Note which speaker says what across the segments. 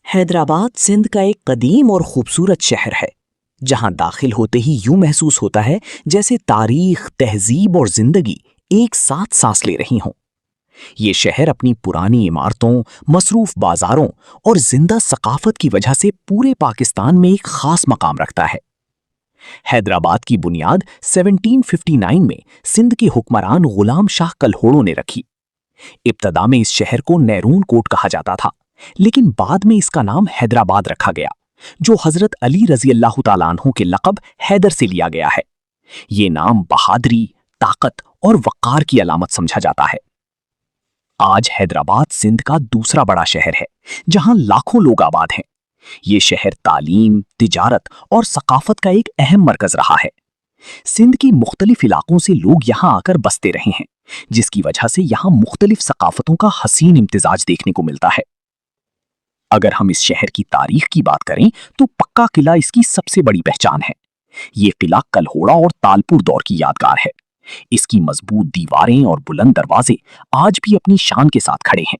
Speaker 1: हैदराबाद सिंध का एक कदीम और खूबसूरत शहर है जहां दाखिल होते ही यूं महसूस होता है जैसे तारीख, तहजीब और जिंदगी एक साथ सांस ले रही हों। ये शहर अपनी पुरानी इमारतों, मसरूफ बाजारों और जिंदा सकाफत की वजह से पूरे पाकिस्तान में एक खास मकाम रखता है। हैदराबाद की बुनियाद 1759 में सिंध के हुक्मरान गुलाम शाह कलहोड़ों ने रखी। इब्तदा में इस शहर को नैरून कोट कहा जाता था, लेकिन बाद में इसका नाम हैदराबाद रखा गया, जो हजरत अली रजी अल्लाह तआला अन्हु के लक़ब हैदर से लिया गया है। ये नाम बहादुरी, ताकत और वक़ार की अलामत समझा जाता है। आज हैदराबाद सिंध का दूसरा बड़ा शहर है, जहां लाखों लोग आबाद हैं। ये शहर तालीम, तिजारत और सकाफत का एक अहम मरकज रहा है। सिंध की मुख्तलिफ इलाकों से लोग यहाँ आकर बसते रहे हैं, जिसकी वजह से यहाँ मुख्तलिफ सकाफतों का हसीन इम्तिजाज देखने को मिलता है। अगर हम इस शहर की तारीख की बात करें तो पक्का किला इसकी सबसे बड़ी पहचान है। ये किला कलहोड़ा और तालपुर दौर की यादगार है। इसकी मजबूत दीवारें और बुलंद दरवाजे आज भी अपनी शान के साथ खड़े हैं।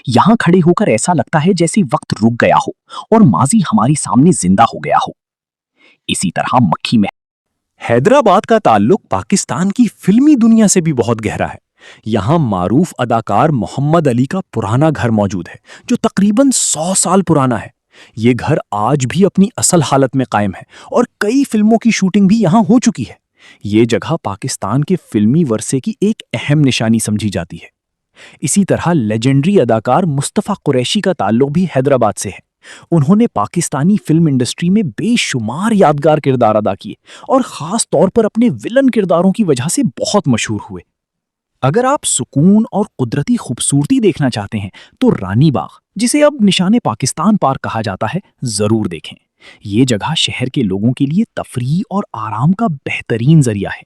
Speaker 1: यहाँ खड़े होकर ऐसा लगता है जैसे वक्त रुक गया हो और माजी हमारी सामने जिंदा हो गया हो। इसी तरह मक्खी में
Speaker 2: हैदराबाद का ताल्लुक पाकिस्तान की फिल्मी दुनिया से भी बहुत गहरा है। यहाँ मारूफ अदाकार मोहम्मद अली का पुराना घर मौजूद है, जो तकरीबन 100 साल पुराना है। ये घर आज भी अपनी असल हालत में कायम है और कई फिल्मों की शूटिंग भी यहाँ हो चुकी है। ये जगह पाकिस्तान के फिल्मी वर्से की एक अहम निशानी समझी जाती है। इसी तरह लेजेंडरी अदाकार मुस्तफ़ा कुरैशी का ताल्लुक भी हैदराबाद से है। उन्होंने पाकिस्तानी फिल्म इंडस्ट्री में बेशुमार यादगार किरदार अदा किए और ख़ास तौर पर अपने विलन किरदारों की वजह से बहुत मशहूर हुए। अगर आप सुकून और कुदरती खूबसूरती देखना चाहते हैं तो रानी बाग, जिसे अब निशाने पाकिस्तान पार्क कहा जाता है, ज़रूर देखें। ये जगह शहर के लोगों के लिए तफरीह और आराम का बेहतरीन जरिया है।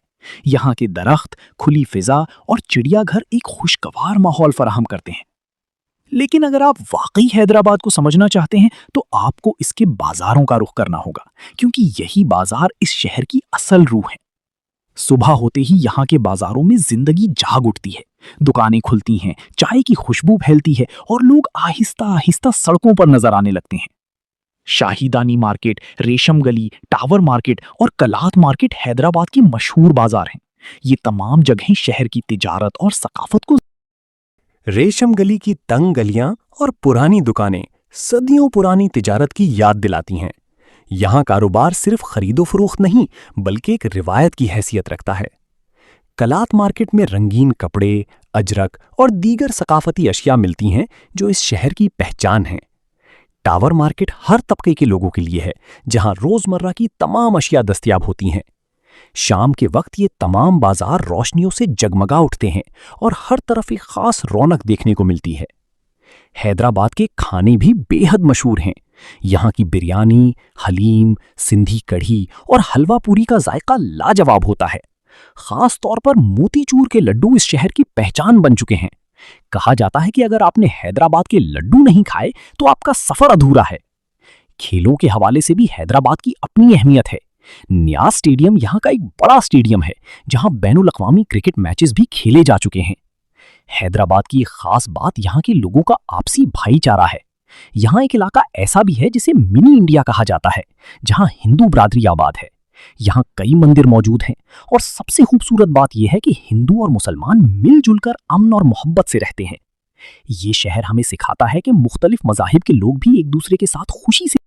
Speaker 2: यहाँ के दरख्त, खुली फिजा और चिड़ियाघर एक खुशगवार माहौल फराहम करते हैं। लेकिन अगर आप वाकई हैदराबाद को समझना चाहते हैं तो आपको इसके बाजारों का रुख करना होगा, क्योंकि यही बाजार इस शहर की असल रूह है। सुबह होते ही यहाँ के बाजारों में जिंदगी जाग उठती है। दुकानें खुलती हैं, चाय की खुशबू फैलती है और लोग आहिस्ता आहिस्ता सड़कों पर नजर आने लगते हैं। शाहीदानी मार्केट, रेशम गली, टावर मार्केट और कलात मार्केट हैदराबाद के मशहूर बाजार हैं। ये तमाम जगहें शहर की तिजारत और सकाफत को रेशम गली की तंग गलियां और पुरानी दुकानें सदियों पुरानी तिजारत की याद दिलाती हैं। यहाँ कारोबार सिर्फ खरीदो फरोख्त नहीं, बल्कि एक रिवायत की हैसियत रखता है। कलात मार्केट में रंगीन कपड़े, अजरक और दीगर सकाफती अशिया मिलती हैं, जो इस शहर की पहचान है। टावर मार्केट हर तबके के लोगों के लिए है, जहां रोजमर्रा की तमाम अशिया दस्तयाब होती हैं। शाम के वक्त ये तमाम बाजार रोशनियों से जगमगा उठते हैं और हर तरफ एक खास रौनक देखने को मिलती है। हैदराबाद के खाने भी बेहद मशहूर हैं। यहाँ की बिरयानी, हलीम, सिंधी कढ़ी और हलवा पूरी का जायका लाजवाब होता है। खास तौर पर मोतीचूर के लड्डू इस शहर की पहचान बन चुके हैं। कहा जाता है कि अगर आपने हैदराबाद के लड्डू नहीं खाए तो आपका सफर अधूरा है। खेलों के हवाले से भी हैदराबाद की अपनी अहमियत है। न्याज स्टेडियम यहाँ का एक बड़ा स्टेडियम है, जहाँ बैनुल अक़वामी क्रिकेट मैचेस भी खेले जा चुके हैं। हैदराबाद की एक खास बात यहाँ के लोगों का आपसी भाईचारा है। यहाँ एक इलाका ऐसा भी है जिसे मिनी इंडिया कहा जाता है, जहाँ हिंदू बरादरी आबाद है। यहाँ कई मंदिर मौजूद हैं और सबसे खूबसूरत बात यह है कि हिंदू और मुसलमान मिलजुल कर अमन और मोहब्बत से रहते हैं। ये शहर हमें सिखाता है कि मुख्तलिफ मज़ाहिब के लोग भी एक दूसरे के साथ खुशी से